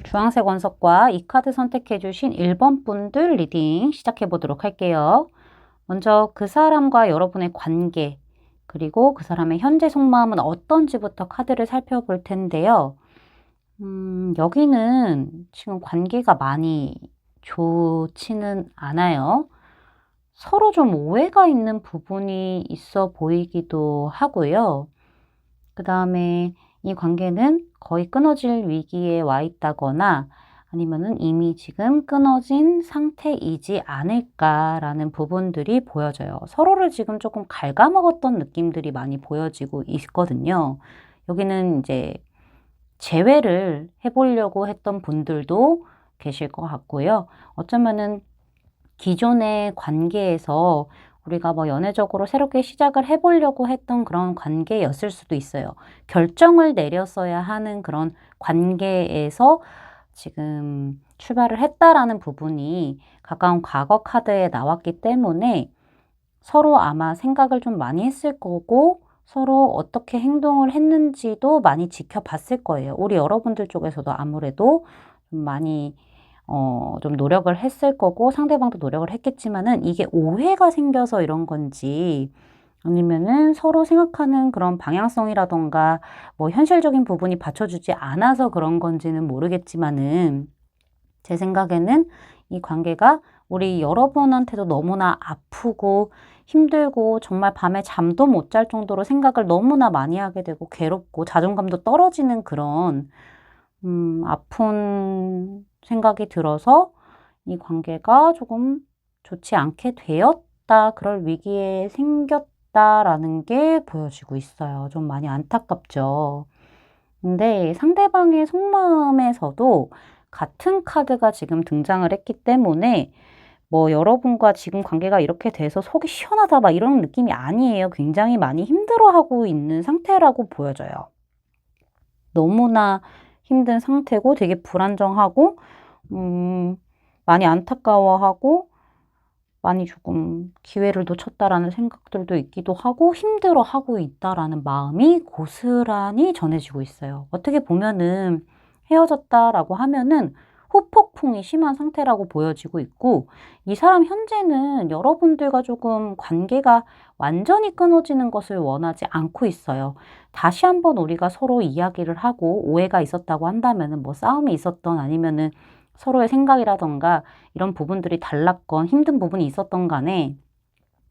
주황색 원석과 이 카드 선택해 주신 1번 분들 리딩 시작해 보도록 할게요. 먼저 그 사람과 여러분의 관계, 그리고 그 사람의 현재 속마음은 어떤지부터 카드를 살펴볼 텐데요. 여기는 지금 관계가 많이 좋지는 않아요. 서로 좀 오해가 있는 부분이 있어 보이기도 하고요. 그 다음에 이 관계는 거의 끊어질 위기에 와 있다거나 아니면은 이미 지금 끊어진 상태이지 않을까라는 부분들이 보여져요. 서로를 지금 조금 갉아먹었던 느낌들이 많이 보여지고 있거든요. 여기는 이제 재회를 해보려고 했던 분들도 계실 것 같고요. 어쩌면은 기존의 관계에서 우리가 뭐 연애적으로 새롭게 시작을 해보려고 했던 그런 관계였을 수도 있어요. 결정을 내렸어야 하는 그런 관계에서 지금 출발을 했다라는 부분이 가까운 과거 카드에 나왔기 때문에 서로 아마 생각을 좀 많이 했을 거고 서로 어떻게 행동을 했는지도 많이 지켜봤을 거예요. 우리 여러분들 쪽에서도 아무래도 좀 많이 좀 노력을 했을 거고 상대방도 노력을 했겠지만은 이게 오해가 생겨서 이런 건지 아니면은 서로 생각하는 그런 방향성이라던가 뭐 현실적인 부분이 받쳐주지 않아서 그런 건지는 모르겠지만은 제 생각에는 이 관계가 우리 여러분한테도 너무나 아프고 힘들고 정말 밤에 잠도 못 잘 정도로 생각을 너무나 많이 하게 되고 괴롭고 자존감도 떨어지는 그런 아픈 생각이 들어서 이 관계가 조금 좋지 않게 되었다, 그럴 위기에 생겼다라는 게 보여지고 있어요. 좀 많이 안타깝죠. 근데 상대방의 속마음에서도 같은 카드가 지금 등장을 했기 때문에 뭐 여러분과 지금 관계가 이렇게 돼서 속이 시원하다 막 이런 느낌이 아니에요. 굉장히 많이 힘들어하고 있는 상태라고 보여져요. 너무나 힘든 상태고 되게 불안정하고 많이 안타까워하고 많이 조금 기회를 놓쳤다라는 생각들도 있기도 하고 힘들어하고 있다라는 마음이 고스란히 전해지고 있어요. 어떻게 보면은 헤어졌다라고 하면은 후폭풍이 심한 상태라고 보여지고 있고 이 사람 현재는 여러분들과 조금 관계가 완전히 끊어지는 것을 원하지 않고 있어요. 다시 한번 우리가 서로 이야기를 하고 오해가 있었다고 한다면은 뭐 싸움이 있었던 아니면은 서로의 생각이라던가 이런 부분들이 달랐건 힘든 부분이 있었던 간에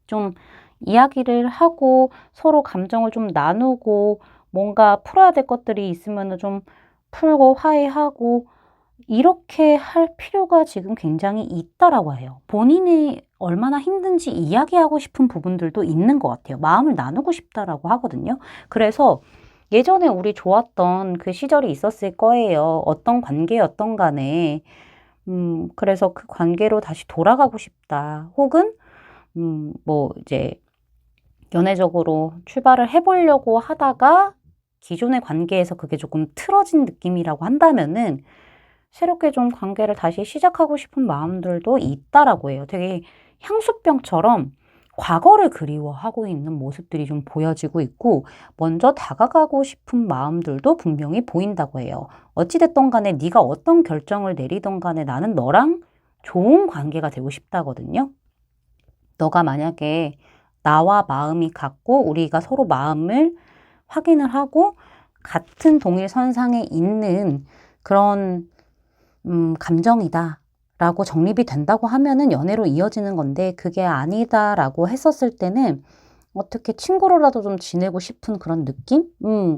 좀 이야기를 하고 서로 감정을 좀 나누고 뭔가 풀어야 될 것들이 있으면 좀 풀고 화해하고 이렇게 할 필요가 지금 굉장히 있다라고 해요. 본인이 얼마나 힘든지 이야기하고 싶은 부분들도 있는 것 같아요. 마음을 나누고 싶다라고 하거든요. 그래서 예전에 우리 좋았던 그 시절이 있었을 거예요. 어떤 관계였던 간에. 그래서 그 관계로 다시 돌아가고 싶다. 혹은, 뭐, 이제, 연애적으로 출발을 해보려고 하다가 기존의 관계에서 그게 조금 틀어진 느낌이라고 한다면은 새롭게 좀 관계를 다시 시작하고 싶은 마음들도 있다라고 해요. 되게 향수병처럼 과거를 그리워하고 있는 모습들이 좀 보여지고 있고 먼저 다가가고 싶은 마음들도 분명히 보인다고 해요. 어찌됐든 간에 네가 어떤 결정을 내리던 간에 나는 너랑 좋은 관계가 되고 싶다거든요. 너가 만약에 나와 마음이 같고 우리가 서로 마음을 확인을 하고 같은 동일선상에 있는 그런 감정이다 라고 정립이 된다고 하면은 연애로 이어지는 건데 그게 아니다 라고 했었을 때는 어떻게 친구로라도 좀 지내고 싶은 그런 느낌?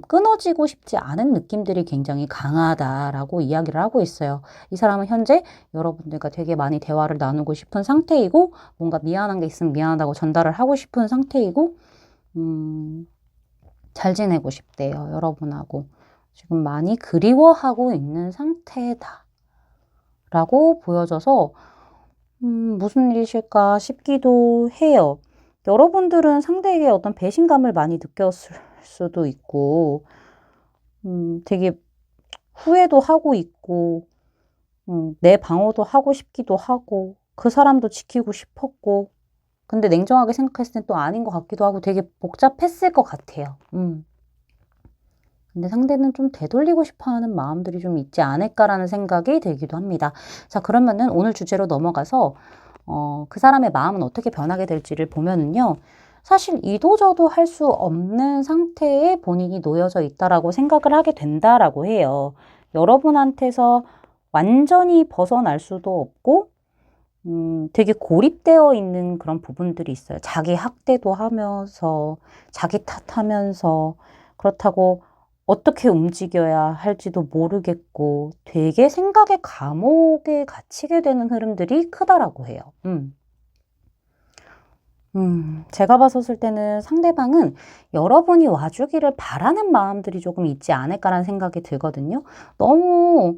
끊어지고 싶지 않은 느낌들이 굉장히 강하다라고 이야기를 하고 있어요. 이 사람은 현재 여러분들과 되게 많이 대화를 나누고 싶은 상태이고 뭔가 미안한 게 있으면 미안하다고 전달을 하고 싶은 상태이고 잘 지내고 싶대요. 여러분하고. 지금 많이 그리워하고 있는 상태다. 라고 보여져서 무슨 일이실까 싶기도 해요. 여러분들은 상대에게 어떤 배신감을 많이 느꼈을 수도 있고 되게 후회도 하고 있고 내 방어도 하고 싶기도 하고 그 사람도 지키고 싶었고 근데 냉정하게 생각했을 땐 또 아닌 것 같기도 하고 되게 복잡했을 것 같아요. 근데 상대는 좀 되돌리고 싶어 하는 마음들이 좀 있지 않을까라는 생각이 들기도 합니다. 자, 그러면은 오늘 주제로 넘어가서, 그 사람의 마음은 어떻게 변하게 될지를 보면은요, 사실 이도저도 할 수 없는 상태에 본인이 놓여져 있다라고 생각을 하게 된다라고 해요. 여러분한테서 완전히 벗어날 수도 없고, 되게 고립되어 있는 그런 부분들이 있어요. 자기 학대도 하면서, 자기 탓하면서, 그렇다고 어떻게 움직여야 할지도 모르겠고 되게 생각의 감옥에 갇히게 되는 흐름들이 크다라고 해요. 제가 봤었을 때는 상대방은 여러분이 와주기를 바라는 마음들이 조금 있지 않을까라는 생각이 들거든요. 너무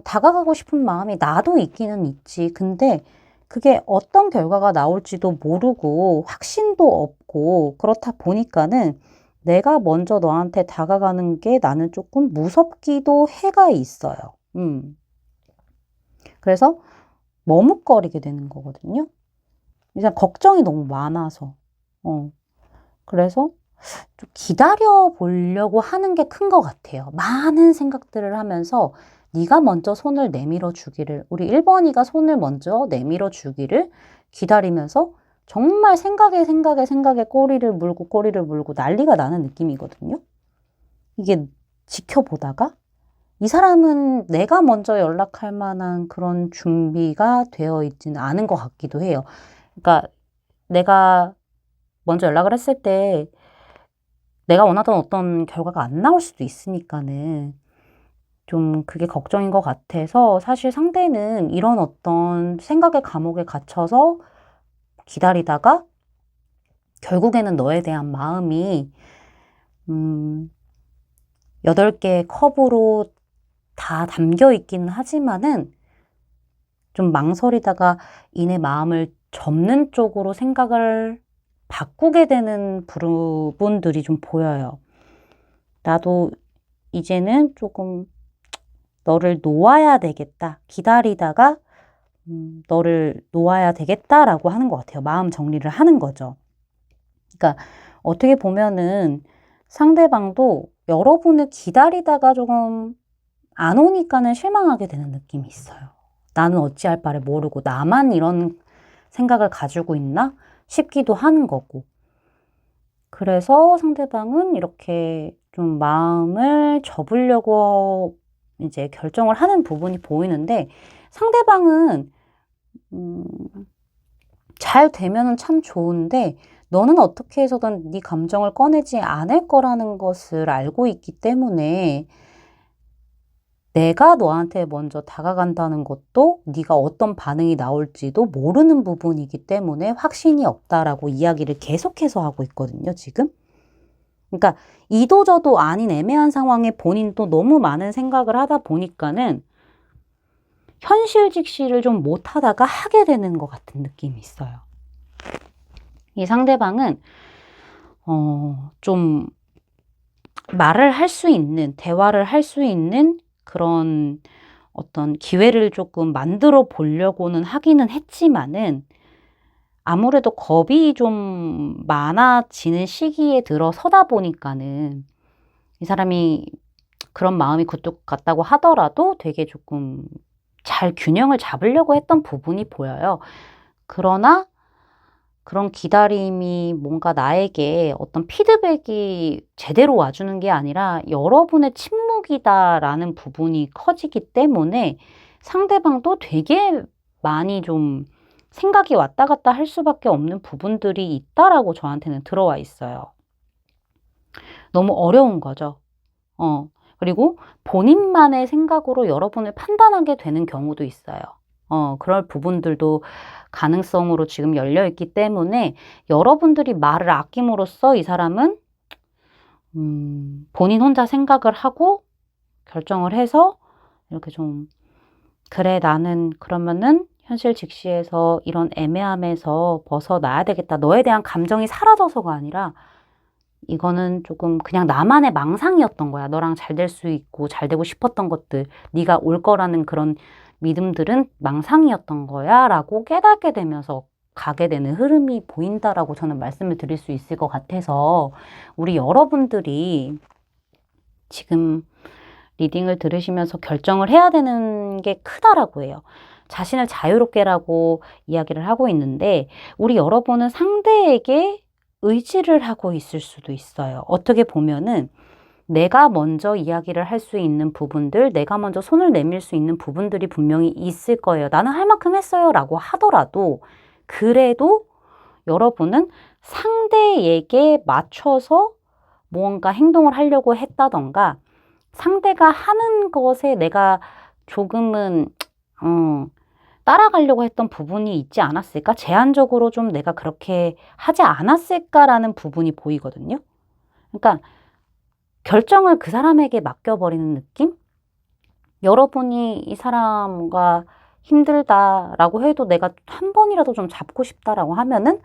다가가고 싶은 마음이 나도 있기는 있지. 근데 그게 어떤 결과가 나올지도 모르고 확신도 없고 그렇다 보니까는 내가 먼저 너한테 다가가는 게 나는 조금 무섭기도 해가 있어요. 그래서 머뭇거리게 되는 거거든요. 이제 걱정이 너무 많아서. 그래서 좀 기다려 보려고 하는 게 큰 것 같아요. 많은 생각들을 하면서 네가 먼저 손을 내밀어 주기를, 우리 1번이가 손을 먼저 내밀어 주기를 기다리면서 정말 생각에 꼬리를 물고 난리가 나는 느낌이거든요. 이게 지켜보다가 이 사람은 내가 먼저 연락할 만한 그런 준비가 되어 있지는 않은 것 같기도 해요. 그러니까 내가 먼저 연락을 했을 때 내가 원하던 어떤 결과가 안 나올 수도 있으니까는 좀 그게 걱정인 것 같아서 사실 상대는 이런 어떤 생각의 감옥에 갇혀서 기다리다가 결국에는 너에 대한 마음이 8개의 컵으로 다 담겨 있기는 하지만은 좀 망설이다가 이내 마음을 접는 쪽으로 생각을 바꾸게 되는 부분들이 좀 보여요. 나도 이제는 조금 너를 놓아야 되겠다. 기다리다가 너를 놓아야 되겠다라고 하는 것 같아요. 마음 정리를 하는 거죠. 그러니까 어떻게 보면은 상대방도 여러분을 기다리다가 조금 안 오니까는 실망하게 되는 느낌이 있어요. 나는 어찌할 바를 모르고 나만 이런 생각을 가지고 있나 싶기도 하는 거고. 그래서 상대방은 이렇게 좀 마음을 접으려고 이제 결정을 하는 부분이 보이는데 상대방은 잘 되면은 참 좋은데 너는 어떻게 해서든 네 감정을 꺼내지 않을 거라는 것을 알고 있기 때문에 내가 너한테 먼저 다가간다는 것도 네가 어떤 반응이 나올지도 모르는 부분이기 때문에 확신이 없다라고 이야기를 계속해서 하고 있거든요, 지금. 그러니까 이도저도 아닌 애매한 상황에 본인도 너무 많은 생각을 하다 보니까는 현실 직시를 좀 못하다가 하게 되는 것 같은 느낌이 있어요. 이 상대방은 좀 말을 할 수 있는, 대화를 할 수 있는 그런 어떤 기회를 조금 만들어 보려고는 하기는 했지만은 아무래도 겁이 좀 많아지는 시기에 들어서다 보니까는 이 사람이 그런 마음이 굴뚝 같다고 하더라도 되게 조금 잘 균형을 잡으려고 했던 부분이 보여요. 그러나 그런 기다림이 뭔가 나에게 어떤 피드백이 제대로 와주는 게 아니라 여러분의 침묵이다라는 부분이 커지기 때문에 상대방도 되게 많이 좀 생각이 왔다 갔다 할 수밖에 없는 부분들이 있다라고 저한테는 들어와 있어요. 너무 어려운 거죠. 그리고 본인만의 생각으로 여러분을 판단하게 되는 경우도 있어요. 그럴 부분들도 가능성으로 지금 열려 있기 때문에 여러분들이 말을 아낌으로써 이 사람은 본인 혼자 생각을 하고 결정을 해서 이렇게 좀 그래 나는 그러면은 현실 직시에서 이런 애매함에서 벗어나야 되겠다. 너에 대한 감정이 사라져서가 아니라 이거는 조금 그냥 나만의 망상이었던 거야. 너랑 잘 될 수 있고 잘 되고 싶었던 것들, 네가 올 거라는 그런 믿음들은 망상이었던 거야 라고 깨닫게 되면서 가게 되는 흐름이 보인다라고 저는 말씀을 드릴 수 있을 것 같아서 우리 여러분들이 지금 리딩을 들으시면서 결정을 해야 되는 게 크다라고 해요. 자신을 자유롭게라고 이야기를 하고 있는데 우리 여러분은 상대에게 의지를 하고 있을 수도 있어요. 어떻게 보면은 내가 먼저 이야기를 할 수 있는 부분들, 내가 먼저 손을 내밀 수 있는 부분들이 분명히 있을 거예요. 나는 할 만큼 했어요 라고 하더라도 그래도 여러분은 상대에게 맞춰서 무언가 행동을 하려고 했다던가 상대가 하는 것에 내가 조금은 따라가려고 했던 부분이 있지 않았을까? 제한적으로 좀 내가 그렇게 하지 않았을까라는 부분이 보이거든요. 그러니까 결정을 그 사람에게 맡겨버리는 느낌? 여러분이 이 사람과 힘들다라고 해도 내가 한 번이라도 좀 잡고 싶다라고 하면은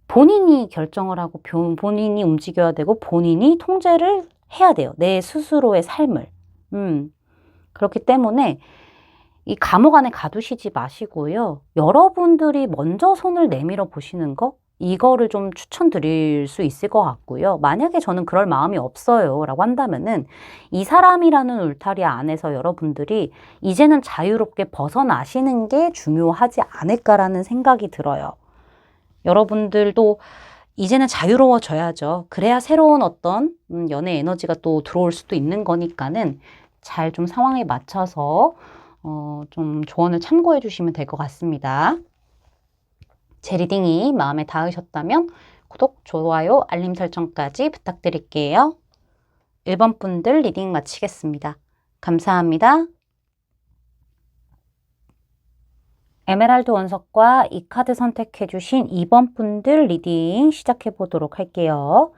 본인이 결정을 하고 본인이 움직여야 되고 본인이 통제를 해야 돼요. 내 스스로의 삶을. 그렇기 때문에 이 감옥 안에 가두시지 마시고요. 여러분들이 먼저 손을 내밀어 보시는 거 이거를 좀 추천드릴 수 있을 것 같고요. 만약에 저는 그럴 마음이 없어요 라고 한다면은 이 사람이라는 울타리 안에서 여러분들이 이제는 자유롭게 벗어나시는 게 중요하지 않을까라는 생각이 들어요. 여러분들도 이제는 자유로워져야죠. 그래야 새로운 어떤 연애 에너지가 또 들어올 수도 있는 거니까는 잘 좀 상황에 맞춰서 좀 조언을 참고해 주시면 될 것 같습니다. 제 리딩이 마음에 닿으셨다면 구독, 좋아요, 알림 설정까지 부탁드릴게요. 1번 분들 리딩 마치겠습니다. 감사합니다. 에메랄드 원석과 이 카드 선택해 주신 2번 분들 리딩 시작해 보도록 할게요.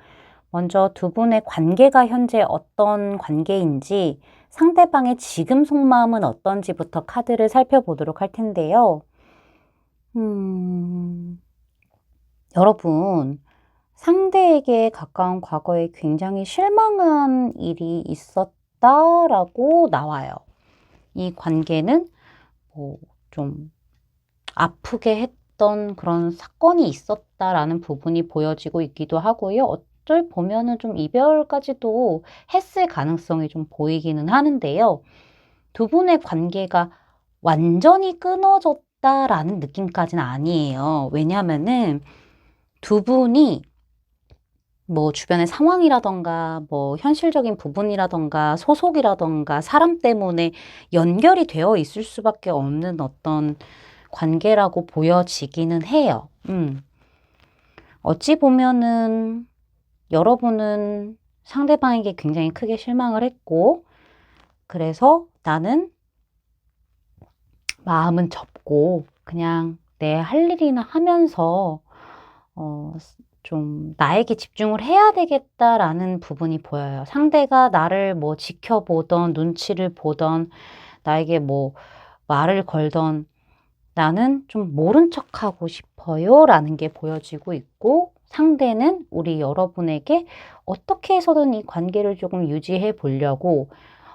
먼저 두 분의 관계가 현재 어떤 관계인지 상대방의 지금 속마음은 어떤지부터 카드를 살펴보도록 할 텐데요. 여러분, 상대에게 가까운 과거에 굉장히 실망한 일이 있었다라고 나와요. 이 관계는 좀 아프게 했던 그런 사건이 있었다라는 부분이 보여지고 있기도 하고요. 어쩔 보면은 좀 이별까지도 했을 가능성이 좀 보이기는 하는데요. 두 분의 관계가 완전히 끊어졌다라는 느낌까지는 아니에요. 왜냐하면은 두 분이 뭐 주변의 상황이라던가 뭐 현실적인 부분이라던가 소속이라던가 사람 때문에 연결이 되어 있을 수밖에 없는 어떤 관계라고 보여지기는 해요. 어찌 보면은 여러분은 상대방에게 굉장히 크게 실망을 했고 그래서 나는 마음은 접고 그냥 내 할 일이나 하면서 좀 나에게 집중을 해야 되겠다라는 부분이 보여요. 상대가 나를 뭐 지켜보던 눈치를 보던 나에게 뭐 말을 걸던 나는 좀 모른 척하고 싶어요 라는 게 보여지고 있고 상대는 우리 여러분에게 어떻게 해서든 이 관계를 조금 유지해 보려고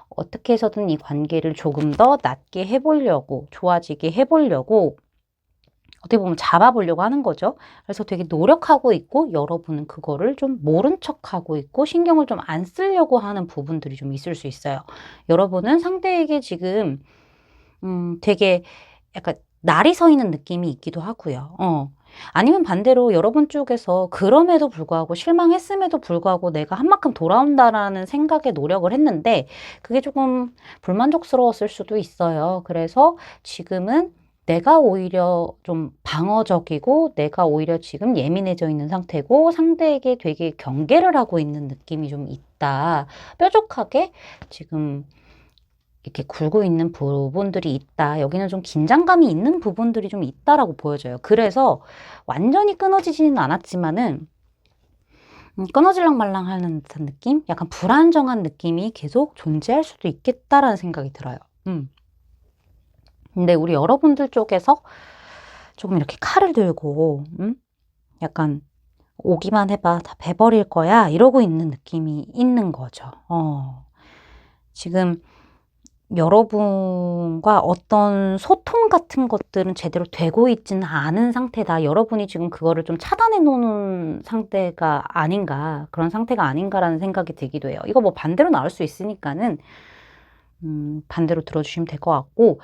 어떻게 해서든 이 관계를 조금 더 낮게 해보려고 좋아지게 해보려고 어떻게 보면 잡아보려고 하는 거죠. 그래서 되게 노력하고 있고 여러분은 그거를 좀 모른 척하고 있고 신경을 좀 안 쓰려고 하는 부분들이 좀 있을 수 있어요. 여러분은 상대에게 지금 되게 약간 날이 서 있는 느낌이 있기도 하고요. 아니면 반대로 여러분 쪽에서 그럼에도 불구하고 실망했음에도 불구하고 내가 한 만큼 돌아온다라는 생각에 노력을 했는데 그게 조금 불만족스러웠을 수도 있어요. 그래서 지금은 내가 오히려 좀 방어적이고 내가 오히려 지금 예민해져 있는 상태고 상대에게 되게 경계를 하고 있는 느낌이 좀 있다. 뾰족하게 지금 이렇게 굴고 있는 부분들이 있다. 여기는 좀 긴장감이 있는 부분들이 좀 있다라고 보여져요. 그래서 완전히 끊어지지는 않았지만은 끊어질랑 말랑 하는 듯한 느낌? 약간 불안정한 느낌이 계속 존재할 수도 있겠다라는 생각이 들어요. 근데 우리 여러분들 쪽에서 조금 이렇게 칼을 들고 약간 오기만 해봐. 다 베버릴 거야. 이러고 있는 느낌이 있는 거죠. 지금 여러분과 어떤 소통 같은 것들은 제대로 되고 있지는 않은 상태다. 여러분이 지금 그거를 좀 차단해 놓는 상태가 아닌가, 그런 상태가 아닌가라는 생각이 들기도 해요. 이거 뭐 반대로 나올 수 있으니까는 반대로 들어주시면 될 것 같고,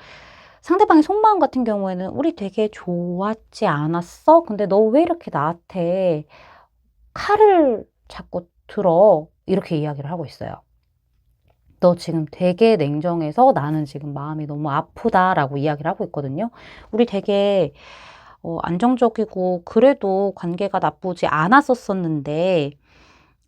상대방의 속마음 같은 경우에는 우리 되게 좋았지 않았어? 근데 너 왜 이렇게 나한테 칼을 자꾸 들어? 이렇게 이야기를 하고 있어요. 너 지금 되게 냉정해서 나는 지금 마음이 너무 아프다라고 이야기를 하고 있거든요. 우리 되게 안정적이고 그래도 관계가 나쁘지 않았었는데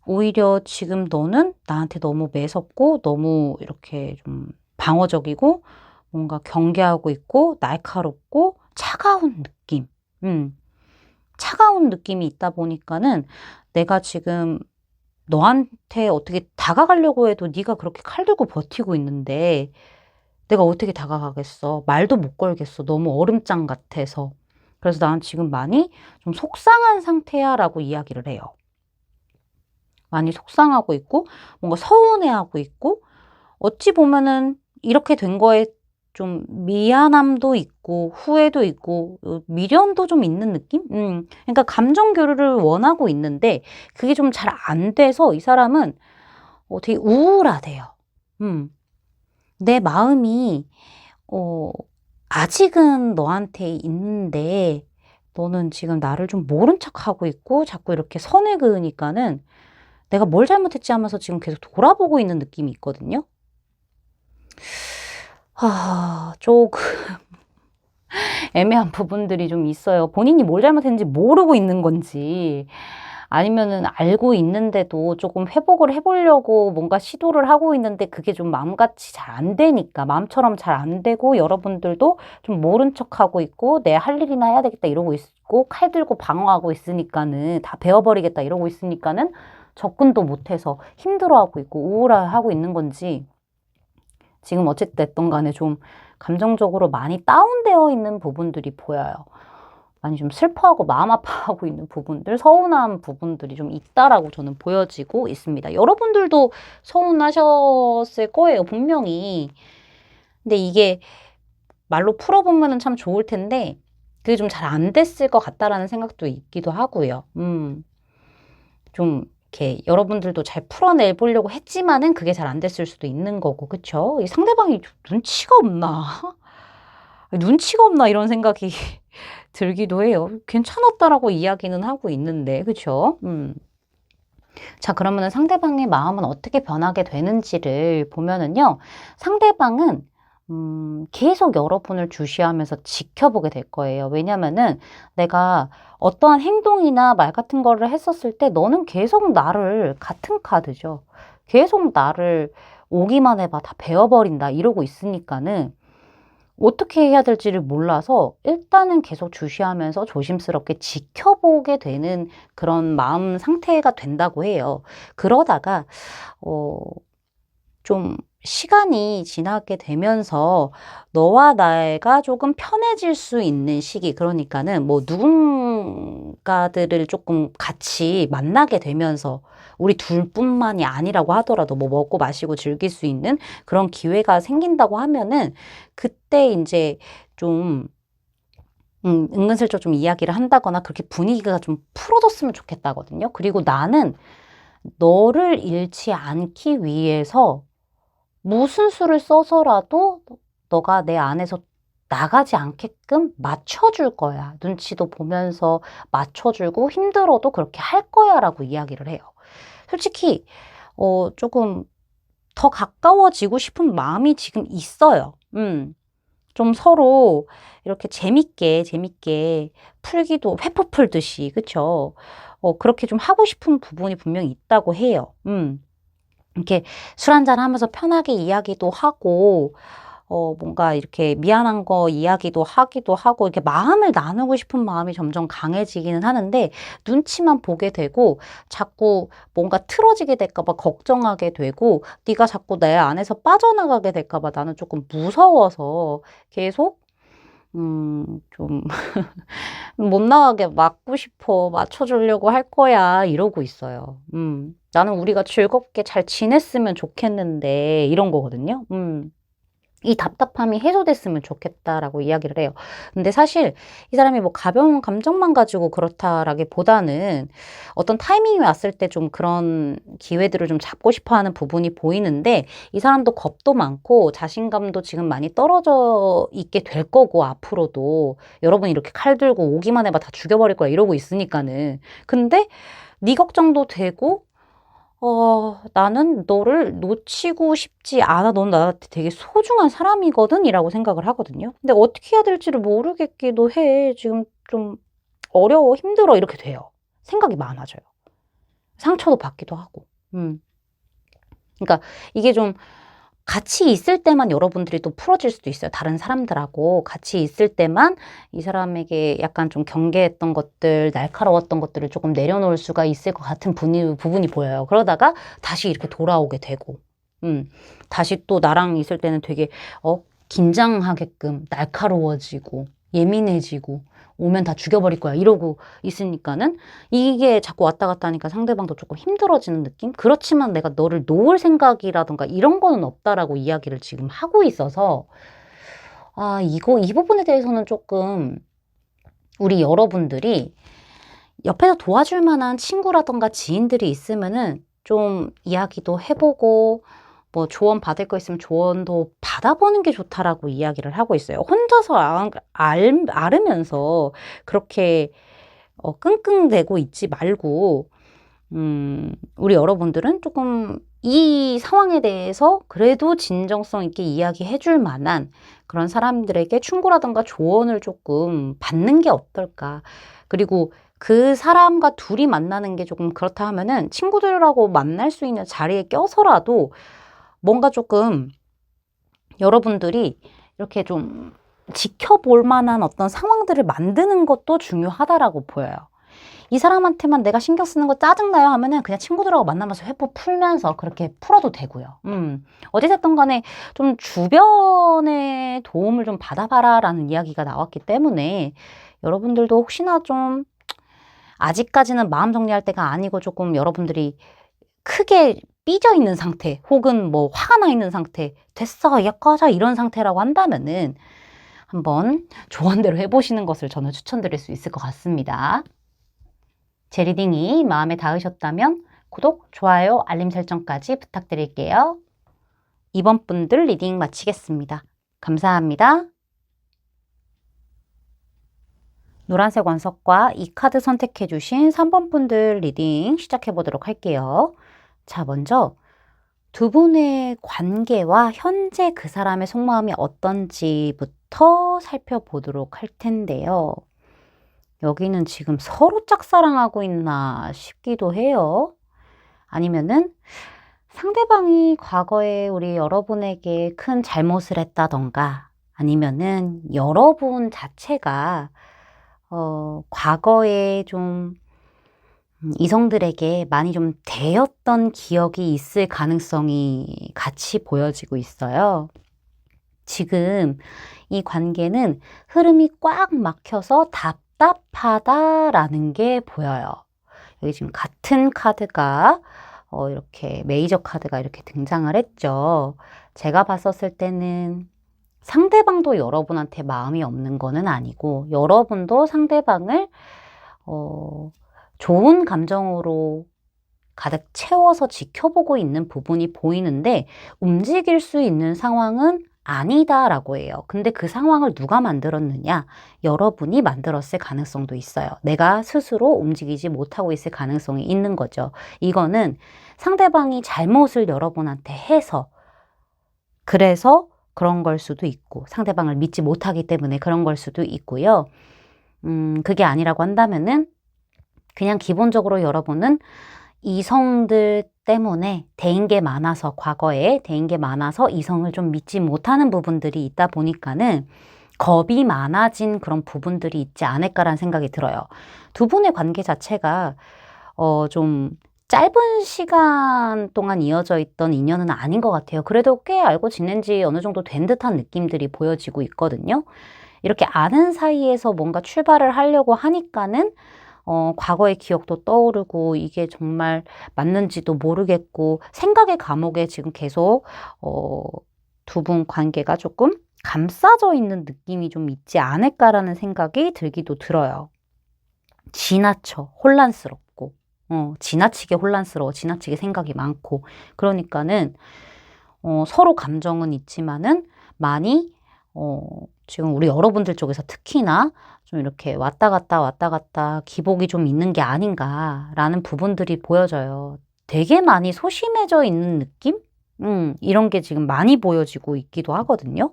오히려 지금 너는 나한테 너무 매섭고 너무 이렇게 좀 방어적이고 뭔가 경계하고 있고 날카롭고 차가운 느낌. 차가운 느낌이 있다 보니까는 내가 지금 너한테 어떻게 다가가려고 해도 네가 그렇게 칼 들고 버티고 있는데 내가 어떻게 다가가겠어? 말도 못 걸겠어. 너무 얼음장 같아서. 그래서 난 지금 많이 좀 속상한 상태야 라고 이야기를 해요. 많이 속상하고 있고 뭔가 서운해하고 있고 어찌 보면은 이렇게 된 거에 좀 미안함도 있고 후회도 있고 미련도 좀 있는 느낌? 그러니까 감정 교류를 원하고 있는데 그게 좀 잘 안 돼서 이 사람은 되게 우울하대요. 내 마음이 아직은 너한테 있는데 너는 지금 나를 좀 모른 척하고 있고 자꾸 이렇게 선을 그으니까는 내가 뭘 잘못했지 하면서 지금 계속 돌아보고 있는 느낌이 있거든요. 조금 애매한 부분들이 좀 있어요. 본인이 뭘 잘못했는지 모르고 있는 건지 아니면은 알고 있는데도 조금 회복을 해보려고 뭔가 시도를 하고 있는데 그게 좀 마음같이 잘 안 되니까 마음처럼 잘 안 되고 여러분들도 좀 모른 척하고 있고 내 할 일이나 해야 되겠다 이러고 있고 칼 들고 방어하고 있으니까는 다 베어버리겠다 이러고 있으니까는 접근도 못해서 힘들어하고 있고 우울해하고 있는 건지 지금 어쨌든 됐던 간에 좀 감정적으로 많이 다운되어 있는 부분들이 보여요. 많이 좀 슬퍼하고 마음 아파하고 있는 부분들, 서운한 부분들이 좀 있다라고 저는 보여지고 있습니다. 여러분들도 서운하셨을 거예요, 분명히. 근데 이게 말로 풀어보면 참 좋을 텐데 그게 좀 잘 안 됐을 것 같다라는 생각도 있기도 하고요. 좀 이렇게 여러분들도 잘 풀어내보려고 했지만은 그게 잘 안 됐을 수도 있는 거고, 그쵸? 이 상대방이 눈치가 없나? 눈치가 없나? 이런 생각이 들기도 해요. 괜찮았다라고 이야기는 하고 있는데, 그쵸? 자, 그러면은 상대방의 마음은 어떻게 변하게 되는지를 보면은요, 상대방은 계속 여러분을 주시하면서 지켜보게 될 거예요. 왜냐면은 내가 어떠한 행동이나 말 같은 거를 했었을 때 너는 계속 나를 같은 카드죠. 계속 나를 오기만 해봐. 다 베어버린다. 이러고 있으니까는 어떻게 해야 될지를 몰라서 일단은 계속 주시하면서 조심스럽게 지켜보게 되는 그런 마음 상태가 된다고 해요. 그러다가 좀 시간이 지나게 되면서 너와 나가 조금 편해질 수 있는 시기, 그러니까는 뭐 누군가들을 조금 같이 만나게 되면서 우리 둘뿐만이 아니라고 하더라도 뭐 먹고 마시고 즐길 수 있는 그런 기회가 생긴다고 하면은 그때 이제 좀 은근슬쩍 좀 이야기를 한다거나 그렇게 분위기가 좀 풀어졌으면 좋겠다거든요. 그리고 나는 너를 잃지 않기 위해서 무슨 수를 써서라도 너가 내 안에서 나가지 않게끔 맞춰줄 거야. 눈치도 보면서 맞춰주고 힘들어도 그렇게 할 거야 라고 이야기를 해요. 솔직히 조금 더 가까워지고 싶은 마음이 지금 있어요. 좀 서로 이렇게 재밌게 풀기도 회포 풀듯이, 그쵸? 그렇게 좀 하고 싶은 부분이 분명히 있다고 해요. 이렇게 술 한잔 하면서 편하게 이야기도 하고, 뭔가 이렇게 미안한 거 이야기도 하기도 하고, 이렇게 마음을 나누고 싶은 마음이 점점 강해지기는 하는데, 눈치만 보게 되고, 자꾸 뭔가 틀어지게 될까봐 걱정하게 되고, 네가 자꾸 내 안에서 빠져나가게 될까봐 나는 조금 무서워서 계속, 좀, 못 나가게 막고 싶어. 맞춰주려고 할 거야. 이러고 있어요. 나는 우리가 즐겁게 잘 지냈으면 좋겠는데, 이런 거거든요. 이 답답함이 해소됐으면 좋겠다라고 이야기를 해요. 근데 사실 이 사람이 뭐 가벼운 감정만 가지고 그렇다라기보다는 어떤 타이밍이 왔을 때 좀 그런 기회들을 좀 잡고 싶어 하는 부분이 보이는데 이 사람도 겁도 많고 자신감도 지금 많이 떨어져 있게 될 거고 앞으로도 여러분이 이렇게 칼 들고 오기만 해봐 다 죽여버릴 거야 이러고 있으니까는. 근데 네 걱정도 되고 나는 너를 놓치고 싶지 않아. 넌 나한테 되게 소중한 사람이거든? 이라고 생각을 하거든요. 근데 어떻게 해야 될지를 모르겠기도 해. 지금 좀 어려워, 힘들어. 이렇게 돼요. 생각이 많아져요. 상처도 받기도 하고. 그러니까 이게 좀 같이 있을 때만 여러분들이 또 풀어질 수도 있어요. 다른 사람들하고 같이 있을 때만 이 사람에게 약간 좀 경계했던 것들, 날카로웠던 것들을 조금 내려놓을 수가 있을 것 같은 부분이 보여요. 그러다가 다시 이렇게 돌아오게 되고, 다시 또 나랑 있을 때는 되게, 긴장하게끔 날카로워지고, 예민해지고, 오면 다 죽여버릴 거야. 이러고 있으니까는 이게 자꾸 왔다 갔다 하니까 상대방도 조금 힘들어지는 느낌? 그렇지만 내가 너를 놓을 생각이라던가 이런 거는 없다라고 이야기를 지금 하고 있어서 이 부분에 대해서는 조금 우리 여러분들이 옆에서 도와줄 만한 친구라던가 지인들이 있으면은 좀 이야기도 해보고 뭐 조언 받을 거 있으면 조언도 받아보는 게 좋다라고 이야기를 하고 있어요. 혼자서 앓으면서 그렇게 끙끙대고 있지 말고 우리 여러분들은 조금 이 상황에 대해서 그래도 진정성 있게 이야기해 줄 만한 그런 사람들에게 충고라든가 조언을 조금 받는 게 어떨까. 그리고 그 사람과 둘이 만나는 게 조금 그렇다 하면은 친구들하고 만날 수 있는 자리에 껴서라도 뭔가 조금 여러분들이 이렇게 좀 지켜볼 만한 어떤 상황들을 만드는 것도 중요하다라고 보여요. 이 사람한테만 내가 신경 쓰는 거 짜증나요 하면은 그냥 친구들하고 만나면서 회포 풀면서 그렇게 풀어도 되고요. 어찌됐든 간에 좀 주변의 도움을 좀 받아봐라 라는 이야기가 나왔기 때문에 여러분들도 혹시나 좀 아직까지는 마음 정리할 때가 아니고 조금 여러분들이 크게 삐져 있는 상태 혹은 뭐 화가 나 있는 상태 됐어 야 꺼져 이런 상태라고 한다면은 한번 조언대로 해보시는 것을 저는 추천드릴 수 있을 것 같습니다. 제 리딩이 마음에 닿으셨다면 구독, 좋아요, 알림 설정까지 부탁드릴게요. 이번 분들 리딩 마치겠습니다. 감사합니다. 노란색 원석과 이 카드 선택해 주신 3번 분들 리딩 시작해 보도록 할게요. 자, 먼저 두 분의 관계와 현재 그 사람의 속마음이 어떤지부터 살펴보도록 할 텐데요. 여기는 지금 서로 짝사랑하고 있나 싶기도 해요. 아니면은 상대방이 과거에 우리 여러분에게 큰 잘못을 했다던가 아니면은 여러분 자체가 과거에 좀 이성들에게 많이 좀 대였던 기억이 있을 가능성이 같이 보여지고 있어요. 지금 이 관계는 흐름이 꽉 막혀서 답답하다라는 게 보여요. 여기 지금 같은 카드가 이렇게 메이저 카드가 이렇게 등장을 했죠. 제가 봤었을 때는 상대방도 여러분한테 마음이 없는 거는 아니고 여러분도 상대방을 좋은 감정으로 가득 채워서 지켜보고 있는 부분이 보이는데 움직일 수 있는 상황은 아니다라고 해요. 근데 그 상황을 누가 만들었느냐? 여러분이 만들었을 가능성도 있어요. 내가 스스로 움직이지 못하고 있을 가능성이 있는 거죠. 이거는 상대방이 잘못을 여러분한테 해서 그래서 그런 걸 수도 있고 상대방을 믿지 못하기 때문에 그런 걸 수도 있고요. 그게 아니라고 한다면은 그냥 기본적으로 여러분은 이성들 때문에 대인 게 많아서 과거에 대인 게 많아서 이성을 좀 믿지 못하는 부분들이 있다 보니까는 겁이 많아진 그런 부분들이 있지 않을까라는 생각이 들어요. 두 분의 관계 자체가 좀 짧은 시간 동안 이어져 있던 인연은 아닌 것 같아요. 그래도 꽤 알고 지낸 지 어느 정도 된 듯한 느낌들이 보여지고 있거든요. 이렇게 아는 사이에서 뭔가 출발을 하려고 하니까는 과거의 기억도 떠오르고 이게 정말 맞는지도 모르겠고 생각의 감옥에 지금 계속 두 분 관계가 조금 감싸져 있는 느낌이 좀 있지 않을까라는 생각이 들기도 들어요. 지나쳐 혼란스럽고 지나치게 혼란스러워 지나치게 생각이 많고 그러니까는 서로 감정은 있지만은 많이 지금 우리 여러분들 쪽에서 특히나 좀 이렇게 왔다 갔다 기복이 좀 있는 게 아닌가라는 부분들이 보여져요. 되게 많이 소심해져 있는 느낌? 이런 게 지금 많이 보여지고 있기도 하거든요.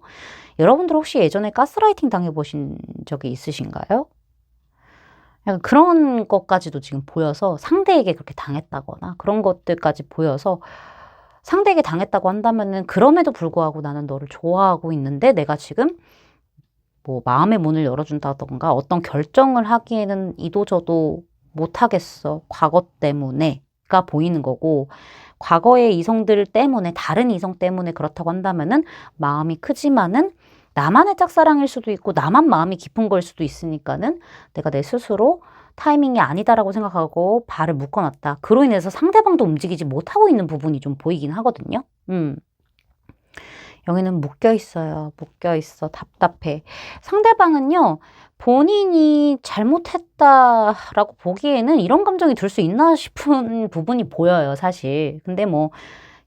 여러분들 혹시 예전에 가스라이팅 당해보신 적이 있으신가요? 약간 그런 것까지도 지금 보여서 상대에게 그렇게 당했다거나 그런 것들까지 보여서 상대에게 당했다고 한다면은 그럼에도 불구하고 나는 너를 좋아하고 있는데 내가 지금 뭐 마음의 문을 열어준다던가 어떤 결정을 하기에는 이도저도 못하겠어. 과거 때문에가 보이는 거고 과거의 이성들 때문에 다른 이성 때문에 그렇다고 한다면은 마음이 크지만은 나만의 짝사랑일 수도 있고 나만 마음이 깊은 걸 수도 있으니까는 내가 내 스스로 타이밍이 아니다라고 생각하고 발을 묶어놨다. 그로 인해서 상대방도 움직이지 못하고 있는 부분이 좀 보이긴 하거든요. 여기는 묶여 있어요. 묶여 있어. 답답해. 상대방은요, 본인이 잘못했다라고 보기에는 이런 감정이 들 수 있나 싶은 부분이 보여요, 사실. 근데 뭐,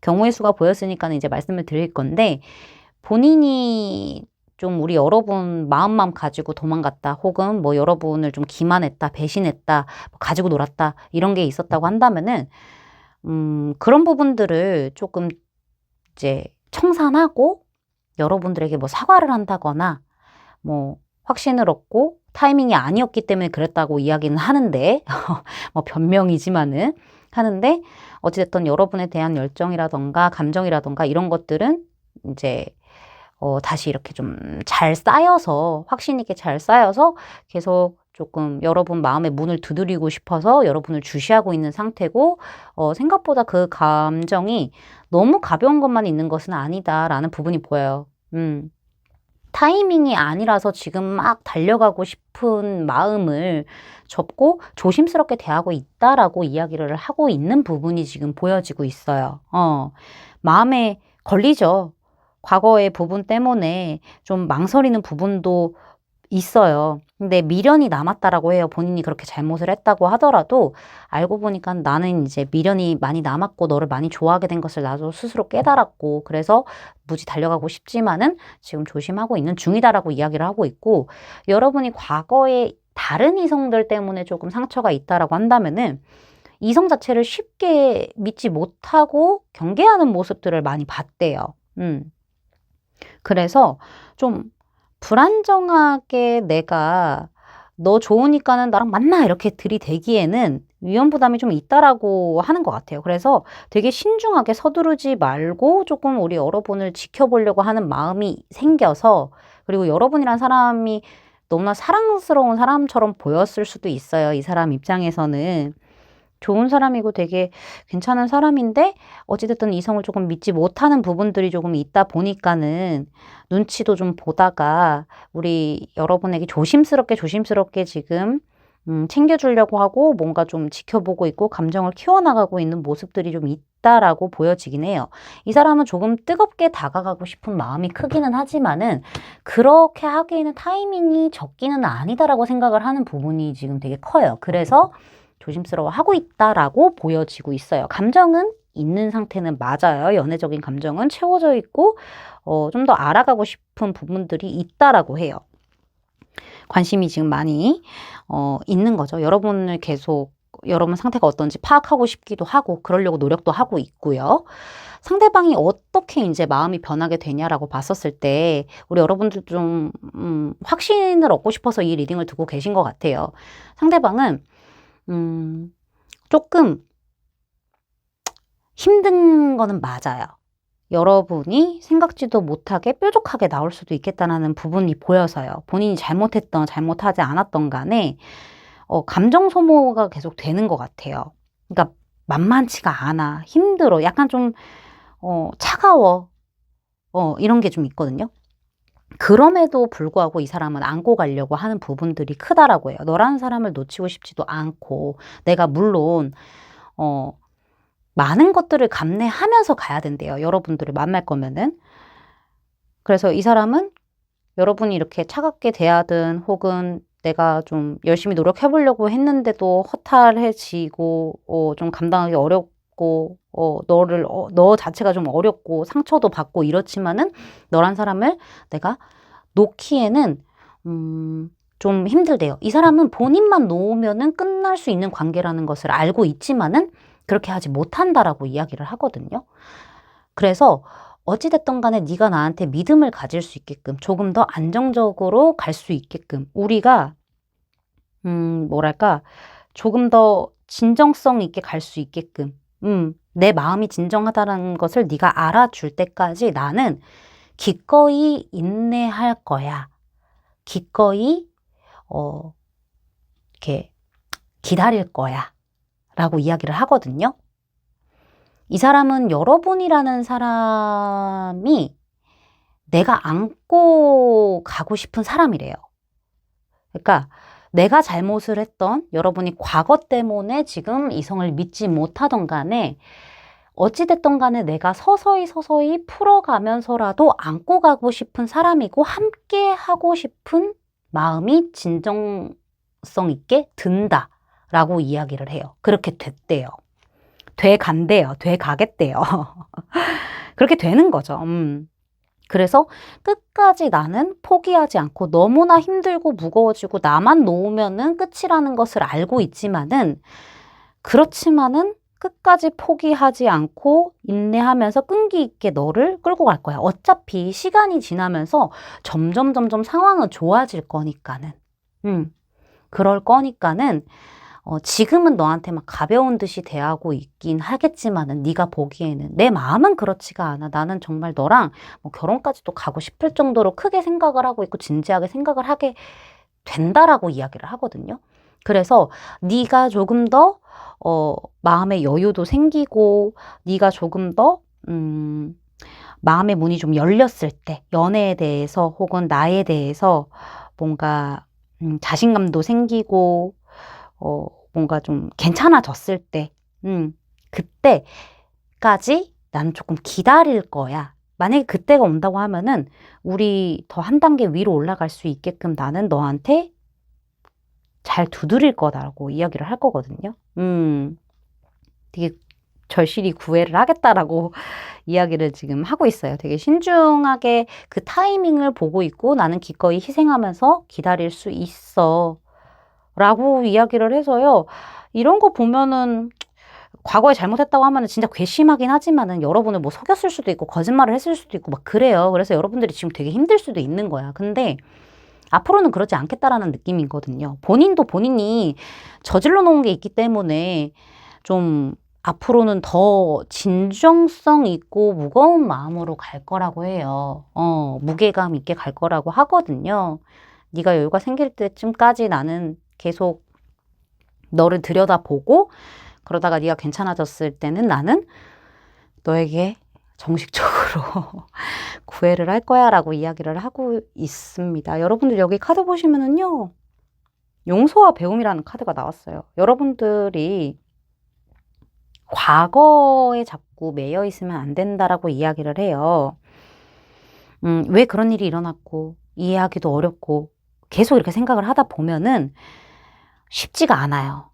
경우의 수가 보였으니까 이제 말씀을 드릴 건데, 본인이 좀 우리 여러분 마음만 가지고 도망갔다, 혹은 뭐 여러분을 좀 기만했다, 배신했다, 뭐 가지고 놀았다, 이런 게 있었다고 한다면은, 그런 부분들을 조금 이제 청산하고 여러분들에게 뭐 사과를 한다거나 뭐 확신을 얻고 타이밍이 아니었기 때문에 그랬다고 이야기는 하는데 뭐 변명이지만은 하는데 어찌됐든 여러분에 대한 열정이라던가 감정이라던가 이런 것들은 이제 다시 이렇게 좀 잘 쌓여서 확신 있게 잘 쌓여서 계속 조금 여러분 마음의 문을 두드리고 싶어서 여러분을 주시하고 있는 상태고 생각보다 그 감정이 너무 가벼운 것만 있는 것은 아니다라는 부분이 보여요. 타이밍이 아니라서 지금 막 달려가고 싶은 마음을 접고 조심스럽게 대하고 있다라고 이야기를 하고 있는 부분이 지금 보여지고 있어요. 마음에 걸리죠. 과거의 부분 때문에 좀 망설이는 부분도 있어요. 근데 미련이 남았다라고 해요. 본인이 그렇게 잘못을 했다고 하더라도 알고 보니까 나는 이제 미련이 많이 남았고 너를 많이 좋아하게 된 것을 나도 스스로 깨달았고 그래서 무지 달려가고 싶지만은 지금 조심하고 있는 중이다라고 이야기를 하고 있고 여러분이 과거에 다른 이성들 때문에 조금 상처가 있다라고 한다면은 이성 자체를 쉽게 믿지 못하고 경계하는 모습들을 많이 봤대요. 그래서 좀 불안정하게 내가 너 좋으니까는 나랑 만나 이렇게 들이대기에는 위험 부담이 좀 있다라고 하는 것 같아요. 그래서 되게 신중하게 서두르지 말고 조금 우리 여러분을 지켜보려고 하는 마음이 생겨서 그리고 여러분이란 사람이 너무나 사랑스러운 사람처럼 보였을 수도 있어요. 이 사람 입장에서는. 좋은 사람이고 되게 괜찮은 사람인데 어찌됐든 이성을 조금 믿지 못하는 부분들이 조금 있다 보니까는 눈치도 좀 보다가 우리 여러분에게 조심스럽게 지금 챙겨주려고 하고 뭔가 좀 지켜보고 있고 감정을 키워나가고 있는 모습들이 좀 있다라고 보여지긴 해요. 이 사람은 조금 뜨겁게 다가가고 싶은 마음이 크기는 하지만은 그렇게 하기에는 타이밍이 적기는 아니다라고 생각을 하는 부분이 지금 되게 커요. 그래서 조심스러워하고 있다라고 보여지고 있어요. 감정은 있는 상태는 맞아요. 연애적인 감정은 채워져 있고 좀 더 알아가고 싶은 부분들이 있다라고 해요. 관심이 지금 많이 있는 거죠. 여러분을 계속 여러분 상태가 어떤지 파악하고 싶기도 하고 그러려고 노력도 하고 있고요. 상대방이 어떻게 이제 마음이 변하게 되냐라고 봤었을 때 우리 여러분들 좀 확신을 얻고 싶어서 이 리딩을 두고 계신 것 같아요. 상대방은 조금 힘든 거는 맞아요. 여러분이 생각지도 못하게 뾰족하게 나올 수도 있겠다는 부분이 보여서요. 본인이 잘못했던 잘못하지 않았던 간에 감정 소모가 계속 되는 것 같아요. 그러니까 만만치가 않아. 힘들어. 약간 좀 차가워. 이런 게 좀 있거든요. 그럼에도 불구하고 이 사람은 안고 가려고 하는 부분들이 크다라고 해요. 너라는 사람을 놓치고 싶지도 않고 내가 물론 많은 것들을 감내하면서 가야 된대요. 여러분들을 만날 거면은. 그래서 이 사람은 여러분이 이렇게 차갑게 대하든 혹은 내가 좀 열심히 노력해 보려고 했는데도 허탈해지고 좀 감당하기 어렵고 너 자체가 좀 어렵고 상처도 받고 이렇지만은 너란 사람을 내가 놓기에는 좀 힘들대요. 이 사람은 본인만 놓으면은 끝날 수 있는 관계라는 것을 알고 있지만은 그렇게 하지 못한다라고 이야기를 하거든요. 그래서 어찌됐든 간에 네가 나한테 믿음을 가질 수 있게끔 조금 더 안정적으로 갈 수 있게끔 우리가 뭐랄까 조금 더 진정성 있게 갈 수 있게끔 내 마음이 진정하다는 것을 네가 알아줄 때까지 나는 기꺼이 인내할 거야. 기꺼이 이렇게 기다릴 거야. 라고 이야기를 하거든요. 이 사람은 여러분이라는 사람이 내가 안고 가고 싶은 사람이래요. 그러니까 내가 잘못을 했던 여러분이 과거 때문에 지금 이성을 믿지 못하던 간에 어찌됐던 간에 내가 서서히 풀어가면서라도 안고 가고 싶은 사람이고 함께 하고 싶은 마음이 진정성 있게 든다라고 이야기를 해요. 그렇게 됐대요. 돼간대요. 돼가겠대요. 그렇게 되는 거죠. 그래서 끝까지 나는 포기하지 않고 너무나 힘들고 무거워지고 나만 놓으면은 끝이라는 것을 알고 있지만은 그렇지만은 끝까지 포기하지 않고 인내하면서 끈기 있게 너를 끌고 갈 거야. 어차피 시간이 지나면서 점점 상황은 좋아질 거니까는. 그럴 거니까는 지금은 너한테 막 가벼운 듯이 대하고 있긴 하겠지만은 네가 보기에는 내 마음은 그렇지가 않아. 나는 정말 너랑 뭐 결혼까지도 가고 싶을 정도로 크게 생각을 하고 있고 진지하게 생각을 하게 된다라고 이야기를 하거든요. 그래서 네가 조금 더 마음의 여유도 생기고 네가 조금 더 마음의 문이 좀 열렸을 때 연애에 대해서 혹은 나에 대해서 뭔가 자신감도 생기고 뭔가 좀 괜찮아졌을 때, 그때까지 나는 조금 기다릴 거야. 만약에 그때가 온다고 하면은 우리 더 한 단계 위로 올라갈 수 있게끔 나는 너한테 잘 두드릴 거다라고 이야기를 할 거거든요. 되게 절실히 구애를 하겠다라고 이야기를 지금 하고 있어요. 되게 신중하게 그 타이밍을 보고 있고 나는 기꺼이 희생하면서 기다릴 수 있어. 라고 이야기를 해서요. 이런 거 보면은 과거에 잘못했다고 하면은 진짜 괘씸하긴 하지만은 여러분을 뭐 속였을 수도 있고 거짓말을 했을 수도 있고 막 그래요. 그래서 여러분들이 지금 되게 힘들 수도 있는 거야. 근데 앞으로는 그러지 않겠다라는 느낌이거든요. 본인도 본인이 저질러 놓은 게 있기 때문에 좀 앞으로는 더 진정성 있고 무거운 마음으로 갈 거라고 해요. 무게감 있게 갈 거라고 하거든요. 네가 여유가 생길 때쯤까지 나는 계속 너를 들여다보고 그러다가 네가 괜찮아졌을 때는 나는 너에게 정식적으로 구애를 할 거야 라고 이야기를 하고 있습니다. 여러분들 여기 카드 보시면은요. 용서와 배움이라는 카드가 나왔어요. 여러분들이 과거에 자꾸 매여 있으면 안 된다라고 이야기를 해요. 왜 그런 일이 일어났고 이해하기도 어렵고 계속 이렇게 생각을 하다 보면은 쉽지가 않아요.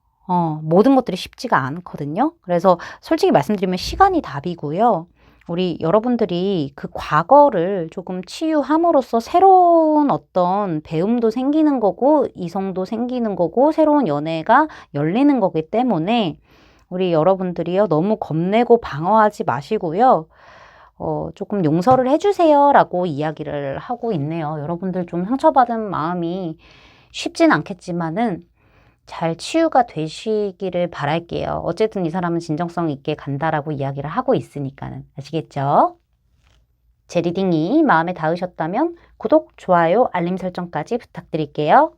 모든 것들이 쉽지가 않거든요. 그래서 솔직히 말씀드리면 시간이 답이고요. 우리 여러분들이 그 과거를 조금 치유함으로써 새로운 어떤 배움도 생기는 거고, 이성도 생기는 거고, 새로운 연애가 열리는 거기 때문에 우리 여러분들이요, 너무 겁내고 방어하지 마시고요. 조금 용서를 해주세요 라고 이야기를 하고 있네요. 여러분들 좀 상처받은 마음이 쉽진 않겠지만은 잘 치유가 되시기를 바랄게요. 어쨌든 이 사람은 진정성 있게 간다라고 이야기를 하고 있으니까는. 아시겠죠? 제 리딩이 마음에 닿으셨다면 구독, 좋아요, 알림 설정까지 부탁드릴게요.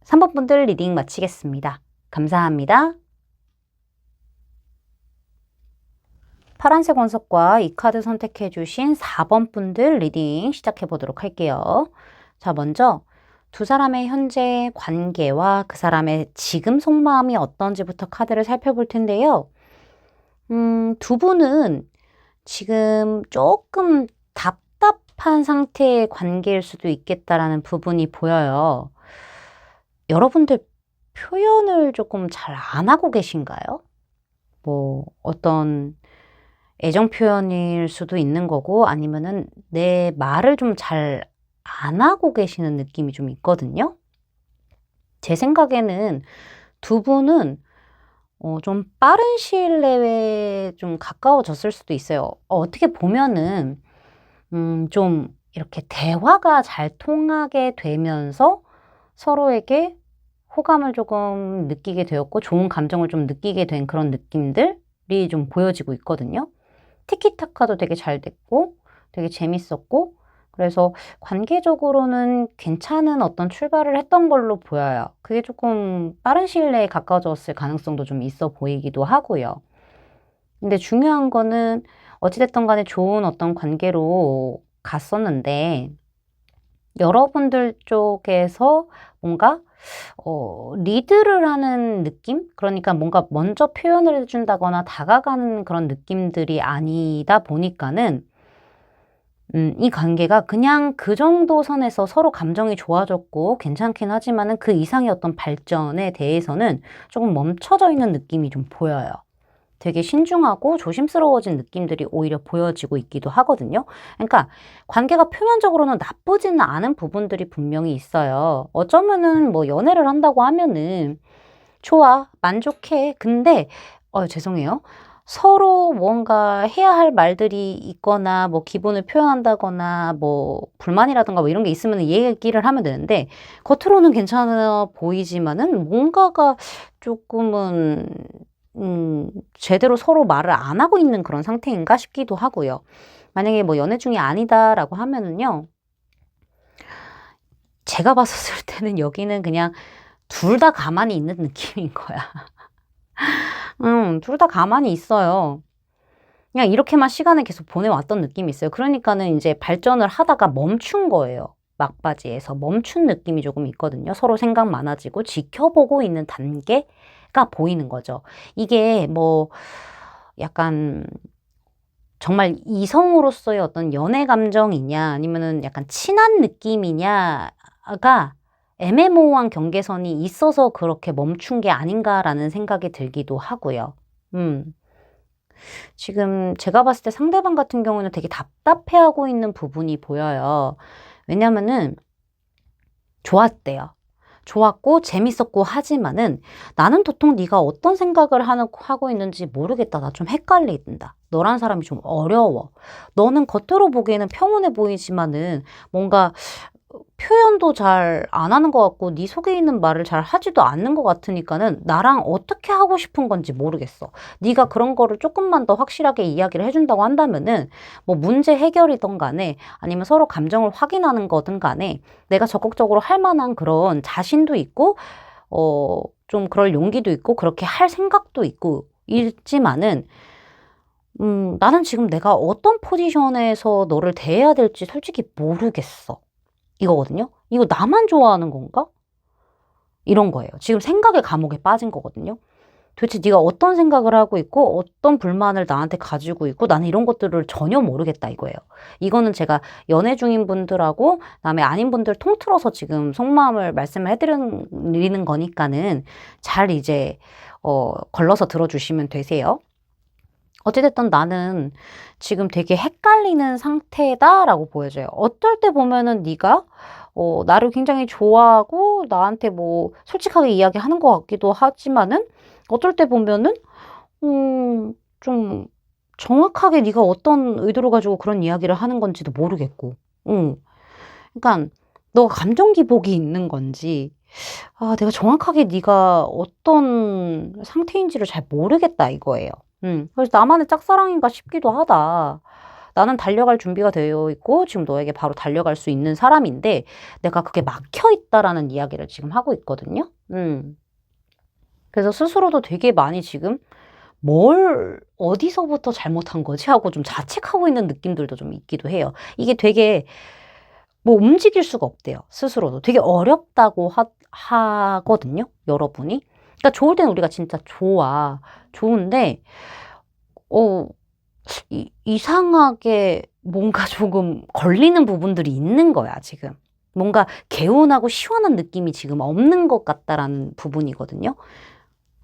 3번 분들 리딩 마치겠습니다. 감사합니다. 파란색 원석과 이 카드 선택해 주신 4번 분들 리딩 시작해 보도록 할게요. 자, 먼저 두 사람의 현재 관계와 그 사람의 지금 속마음이 어떤지부터 카드를 살펴볼 텐데요. 두 분은 지금 조금 답답한 상태의 관계일 수도 있겠다라는 부분이 보여요. 여러분들 표현을 조금 잘 안 하고 계신가요? 뭐 어떤 애정 표현일 수도 있는 거고 아니면은 내 말을 좀 잘 안 하고 계시는 느낌이 좀 있거든요. 제 생각에는 두 분은 좀 빠른 시일 내에 좀 가까워졌을 수도 있어요. 어떻게 보면은 좀 이렇게 대화가 잘 통하게 되면서 서로에게 호감을 조금 느끼게 되었고 좋은 감정을 좀 느끼게 된 그런 느낌들이 좀 보여지고 있거든요. 티키타카도 되게 잘 됐고 되게 재밌었고 그래서 관계적으로는 괜찮은 어떤 출발을 했던 걸로 보여요. 그게 조금 빠른 시일 내에 가까워졌을 가능성도 좀 있어 보이기도 하고요. 근데 중요한 거는 어찌됐든 간에 좋은 어떤 관계로 갔었는데 여러분들 쪽에서 뭔가 리드를 하는 느낌? 그러니까 뭔가 먼저 표현을 해준다거나 다가가는 그런 느낌들이 아니다 보니까는 이 관계가 그냥 그 정도 선에서 서로 감정이 좋아졌고 괜찮긴 하지만은 그 이상의 어떤 발전에 대해서는 조금 멈춰져 있는 느낌이 좀 보여요. 되게 신중하고 조심스러워진 느낌들이 오히려 보여지고 있기도 하거든요. 그러니까 관계가 표면적으로는 나쁘지는 않은 부분들이 분명히 있어요. 어쩌면은 뭐 연애를 한다고 하면은 좋아, 만족해. 근데 죄송해요. 서로 뭔가 해야 할 말들이 있거나 뭐 기분을 표현한다거나 뭐 불만이라든가 뭐 이런 게 있으면 얘기를 하면 되는데 겉으로는 괜찮아 보이지만은 뭔가가 조금은 제대로 서로 말을 안 하고 있는 그런 상태인가 싶기도 하고요. 만약에 뭐 연애 중이 아니다라고 하면은요. 제가 봤었을 때는 여기는 그냥 둘 다 가만히 있는 느낌인 거야. 둘 다 가만히 있어요. 그냥 이렇게만 시간을 계속 보내왔던 느낌이 있어요. 그러니까는 이제 발전을 하다가 멈춘 거예요. 막바지에서 멈춘 느낌이 조금 있거든요. 서로 생각 많아지고 지켜보고 있는 단계가 보이는 거죠. 이게 뭐 약간 정말 이성으로서의 어떤 연애 감정이냐 아니면은 약간 친한 느낌이냐가 애매모호한 경계선이 있어서 그렇게 멈춘 게 아닌가라는 생각이 들기도 하고요. 지금 제가 봤을 때 상대방 같은 경우는 되게 답답해하고 있는 부분이 보여요. 왜냐면은 좋았대요. 좋았고 재밌었고 하지만은 나는 도통 네가 어떤 생각을 하고 있는지 모르겠다. 나 좀 헷갈린다. 너란 사람이 좀 어려워. 너는 겉으로 보기에는 평온해 보이지만은 뭔가 표현도 잘 안 하는 것 같고 네 속에 있는 말을 잘 하지도 않는 것 같으니까는 나랑 어떻게 하고 싶은 건지 모르겠어. 네가 그런 거를 조금만 더 확실하게 이야기를 해준다고 한다면은 뭐 문제 해결이든 간에 아니면 서로 감정을 확인하는 거든 간에 내가 적극적으로 할 만한 그런 자신도 있고 좀 그럴 용기도 있고 그렇게 할 생각도 있고 있지만은 나는 지금 내가 어떤 포지션에서 너를 대해야 될지 솔직히 모르겠어. 이거거든요. 이거 나만 좋아하는 건가? 이런 거예요. 지금 생각의 감옥에 빠진 거거든요. 도대체 네가 어떤 생각을 하고 있고 어떤 불만을 나한테 가지고 있고 나는 이런 것들을 전혀 모르겠다 이거예요. 이거는 제가 연애 중인 분들하고 그다음에 아닌 분들 통틀어서 지금 속마음을 말씀을 해드리는 거니까는 잘 이제 걸러서 들어주시면 되세요. 어찌됐든 나는 지금 되게 헷갈리는 상태다라고 보여져요. 어떨 때 보면은 네가 나를 굉장히 좋아하고 나한테 뭐 솔직하게 이야기하는 것 같기도 하지만은 어떨 때 보면은 좀 정확하게 네가 어떤 의도를 가지고 그런 이야기를 하는 건지도 모르겠고, 그러니까 너가 감정 기복이 있는 건지, 내가 정확하게 네가 어떤 상태인지를 잘 모르겠다 이거예요. 그래서 나만의 짝사랑인가 싶기도 하다. 나는 달려갈 준비가 되어 있고 지금 너에게 바로 달려갈 수 있는 사람인데 내가 그게 막혀 있다라는 이야기를 지금 하고 있거든요. 그래서 스스로도 되게 많이 지금 어디서부터 잘못한 거지 하고 좀 자책하고 있는 느낌들도 좀 있기도 해요. 이게 되게 뭐 움직일 수가 없대요. 스스로도. 되게 어렵다고 하거든요. 여러분이. 그러니까 좋을 때는 우리가 진짜 좋은데, 이상하게 뭔가 조금 걸리는 부분들이 있는 거야, 지금. 뭔가 개운하고 시원한 느낌이 지금 없는 것 같다라는 부분이거든요.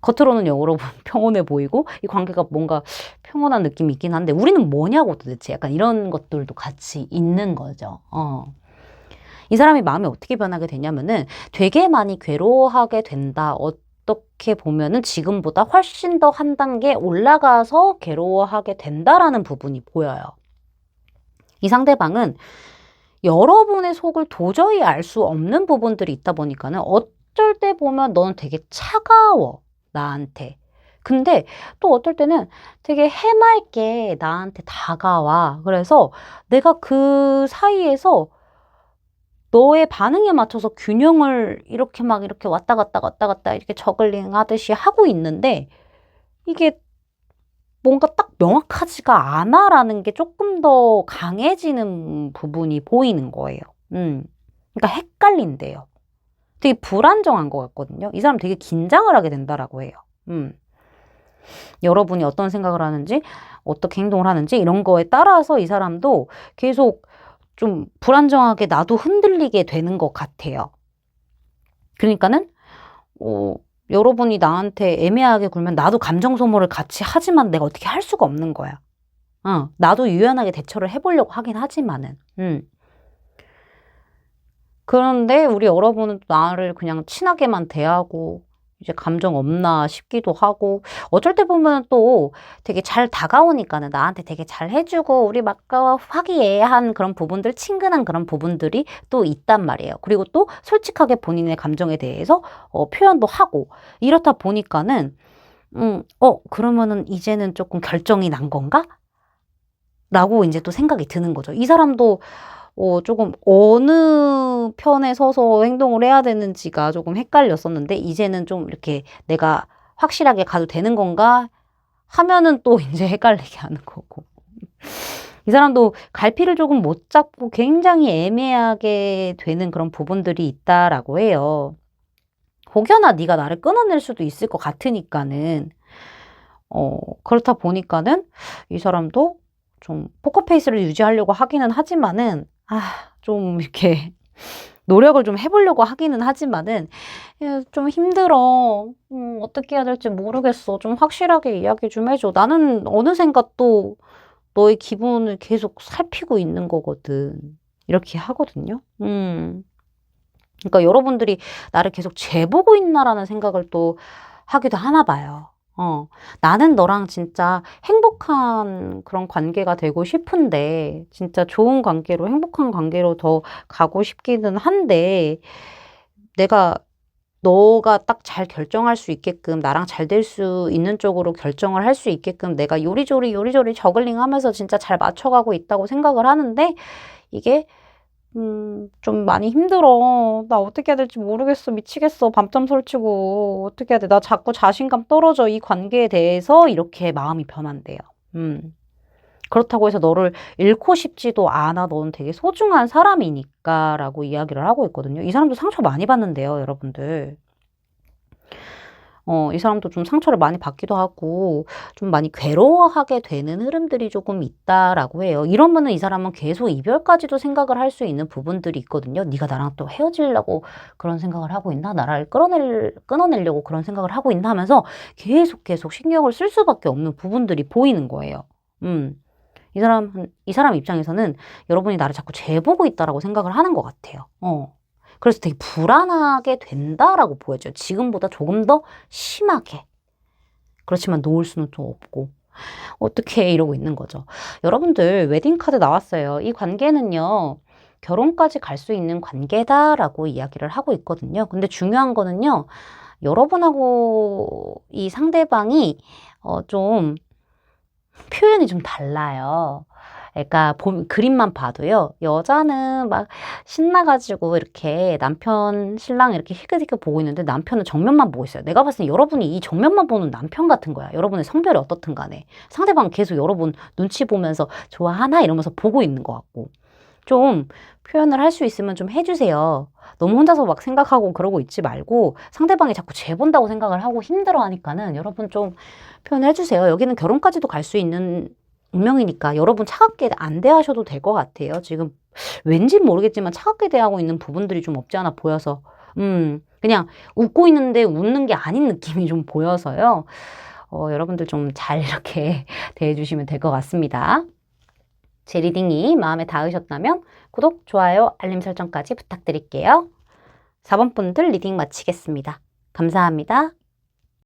겉으로는 여러분 평온해 보이고 이 관계가 뭔가 평온한 느낌이 있긴 한데 우리는 뭐냐고 도대체 약간 이런 것들도 같이 있는 거죠. 이 사람이 마음이 어떻게 변하게 되냐면은 되게 많이 괴로워하게 된다. 어떻게 보면은 지금보다 훨씬 더 한 단계 올라가서 괴로워하게 된다라는 부분이 보여요. 이 상대방은 여러분의 속을 도저히 알 수 없는 부분들이 있다 보니까는 어쩔 때 보면 너는 되게 차가워, 나한테. 근데 또 어떨 때는 되게 해맑게 나한테 다가와. 그래서 내가 그 사이에서 너의 반응에 맞춰서 균형을 이렇게 막 이렇게 왔다 갔다 이렇게 저글링 하듯이 하고 있는데 이게 뭔가 딱 명확하지가 않아라는 게 조금 더 강해지는 부분이 보이는 거예요. 그러니까 헷갈린대요. 되게 불안정한 것 같거든요. 이 사람 되게 긴장을 하게 된다라고 해요. 여러분이 어떤 생각을 하는지, 어떻게 행동을 하는지 이런 거에 따라서 이 사람도 계속 좀 불안정하게 나도 흔들리게 되는 것 같아요. 그러니까는 여러분이 나한테 애매하게 굴면 나도 감정 소모를 같이 하지만 내가 어떻게 할 수가 없는 거야. 나도 유연하게 대처를 해보려고 하긴 하지만은. 그런데 우리 여러분은 나를 그냥 친하게만 대하고 이제 감정 없나 싶기도 하고 어쩔 때 보면 또 되게 잘 다가오니까는 나한테 되게 잘 해주고 우리 막 화기애애한 그런 부분들 친근한 그런 부분들이 또 있단 말이에요. 그리고 또 솔직하게 본인의 감정에 대해서 표현도 하고 이렇다 보니까는 그러면은 이제는 조금 결정이 난 건가? 라고 이제 또 생각이 드는 거죠. 이 사람도 조금 어느 편에 서서 행동을 해야 되는지가 조금 헷갈렸었는데 이제는 좀 이렇게 내가 확실하게 가도 되는 건가 하면은 또 이제 헷갈리게 하는 거고. 이 사람도 갈피를 조금 못 잡고 굉장히 애매하게 되는 그런 부분들이 있다라고 해요. 혹여나 네가 나를 끊어낼 수도 있을 것 같으니까는 그렇다 보니까는 이 사람도 좀 포커페이스를 유지하려고 하기는 하지만은 좀 이렇게 노력을 좀 해보려고 하기는 하지만은 좀 힘들어. 어떻게 해야 될지 모르겠어. 좀 확실하게 이야기 좀 해줘. 나는 어느샌가 또 너의 기분을 계속 살피고 있는 거거든. 이렇게 하거든요. 그러니까 여러분들이 나를 계속 재보고 있나라는 생각을 또 하기도 하나 봐요. 나는 너랑 진짜 행복한 그런 관계가 되고 싶은데, 진짜 좋은 관계로, 행복한 관계로 더 가고 싶기는 한데, 너가 딱 잘 결정할 수 있게끔, 나랑 잘 될 수 있는 쪽으로 결정을 할 수 있게끔 내가 요리조리 저글링 하면서 진짜 잘 맞춰가고 있다고 생각을 하는데, 이게 좀 많이 힘들어. 나 어떻게 해야 될지 모르겠어. 미치겠어. 밤잠 설치고. 어떻게 해야 돼? 나 자꾸 자신감 떨어져. 이 관계에 대해서 이렇게 마음이 변한대요. 그렇다고 해서 너를 잃고 싶지도 않아. 너는 되게 소중한 사람이니까 라고 이야기를 하고 있거든요. 이 사람도 상처 많이 받는데요, 여러분들. 이 사람도 좀 상처를 많이 받기도 하고 좀 많이 괴로워하게 되는 흐름들이 조금 있다라고 해요. 이러면은 이 사람은 계속 이별까지도 생각을 할 수 있는 부분들이 있거든요. 네가 나랑 또 헤어지려고 그런 생각을 하고 있나? 나를 끊어내려고 그런 생각을 하고 있나? 하면서 계속 신경을 쓸 수밖에 없는 부분들이 보이는 거예요. 이 사람 입장에서는 여러분이 나를 자꾸 재보고 있다라고 생각을 하는 것 같아요. 그래서 되게 불안하게 된다라고 보여져요. 지금보다 조금 더 심하게. 그렇지만 놓을 수는 또 없고. 어떻게 이러고 있는 거죠. 여러분들 웨딩카드 나왔어요. 이 관계는요. 결혼까지 갈 수 있는 관계다라고 이야기를 하고 있거든요. 근데 중요한 거는요. 여러분하고 이 상대방이 좀 표현이 좀 달라요. 그러니까 그림만 봐도요. 여자는 막 신나가지고 이렇게 남편, 신랑 이렇게 희끗희끗 보고 있는데 남편은 정면만 보고 있어요. 내가 봤을 때 여러분이 이 정면만 보는 남편 같은 거야. 여러분의 성별이 어떻든 간에. 상대방은 계속 여러분 눈치 보면서 좋아하나? 이러면서 보고 있는 것 같고. 좀 표현을 할 수 있으면 좀 해주세요. 너무 혼자서 막 생각하고 그러고 있지 말고 상대방이 자꾸 재본다고 생각을 하고 힘들어 하니까는 여러분 좀 표현을 해주세요. 여기는 결혼까지도 갈 수 있는 운명이니까 여러분 차갑게 안 대하셔도 될 것 같아요. 지금 왠지 모르겠지만 차갑게 대하고 있는 부분들이 좀 없지 않아 보여서 그냥 웃고 있는데 웃는 게 아닌 느낌이 좀 보여서요. 여러분들 좀 잘 이렇게 대해주시면 될 것 같습니다. 제 리딩이 마음에 닿으셨다면 구독, 좋아요, 알림 설정까지 부탁드릴게요. 4번 분들 리딩 마치겠습니다. 감사합니다.